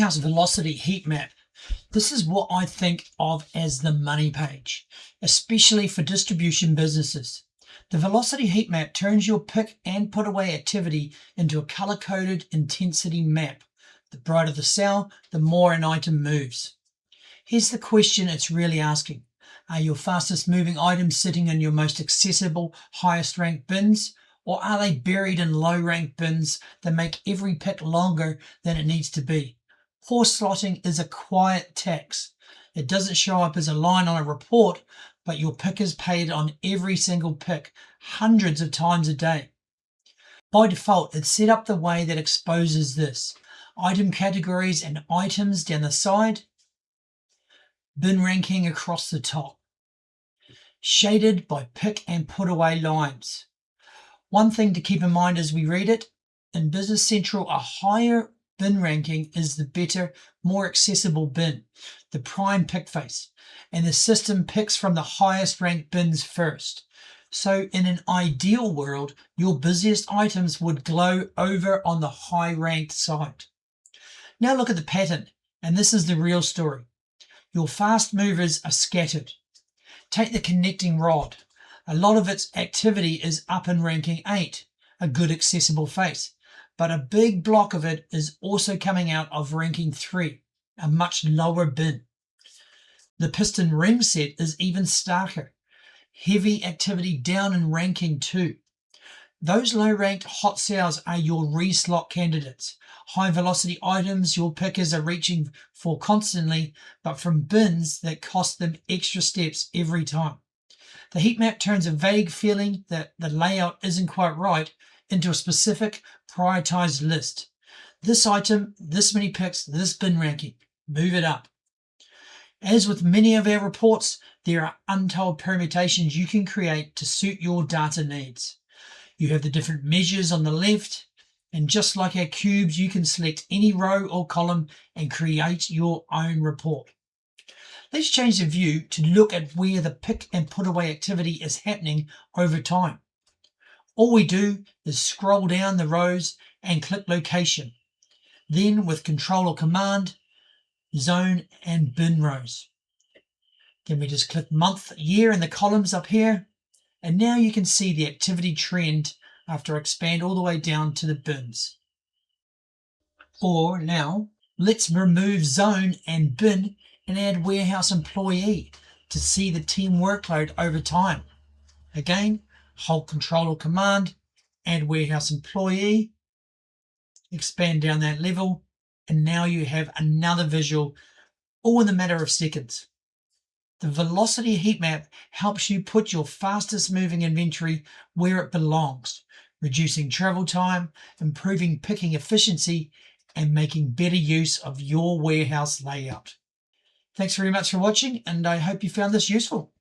Warehouse Velocity Heatmap. This is what I think of as the money page, especially for distribution businesses. The Velocity Heatmap turns your pick and put away activity into a color-coded intensity map. The brighter the cell, the more an item moves. Here's the question it's really asking. Are your fastest moving items sitting in your most accessible, highest ranked bins? Or are they buried in low ranked bins that make every pick longer than it needs to be? Poor slotting is a quiet tax. It doesn't show up as a line on a report, but your pick is paid on every single pick, hundreds of times a day. By default, it's set up the way that exposes this. Item categories and items down the side, bin ranking across the top, shaded by pick and put away lines. One thing to keep in mind as we read it, in Business Central, a higher bin ranking is the better, more accessible bin, the prime pick face, and the system picks from the highest ranked bins first. So in an ideal world, your busiest items would glow over on the high ranked side. Now look at the pattern, and this is the real story. Your fast movers are scattered. Take the connecting rod. A lot of its activity is up in ranking 8, a good accessible face, but a big block of it is also coming out of ranking 3, a much lower bin. The piston ring set is even starker. Heavy activity down in ranking 2. Those low-ranked hot cells are your reslot candidates. High-velocity items your pickers are reaching for constantly, but from bins that cost them extra steps every time. The heat map turns a vague feeling that the layout isn't quite right into a specific prioritized list. This item, this many picks, this bin ranking. Move it up. As with many of our reports, there are untold permutations you can create to suit your data needs. You have the different measures on the left, and just like our cubes, you can select any row or column and create your own report. Let's change the view to look at where the pick and put away activity is happening over time. All we do is scroll down the rows and click location. Then with Control or Command, zone and bin rows. Then we just click month, year in the columns up here. And now you can see the activity trend after I expand all the way down to the bins. Or now let's remove zone and bin and add warehouse employee to see the team workload over time. Again, hold Control or Command, add warehouse employee, expand down that level, and now you have another visual, all in a matter of seconds. The Velocity Heatmap helps you put your fastest moving inventory where it belongs, reducing travel time, improving picking efficiency, and making better use of your warehouse layout. Thanks very much for watching, and I hope you found this useful.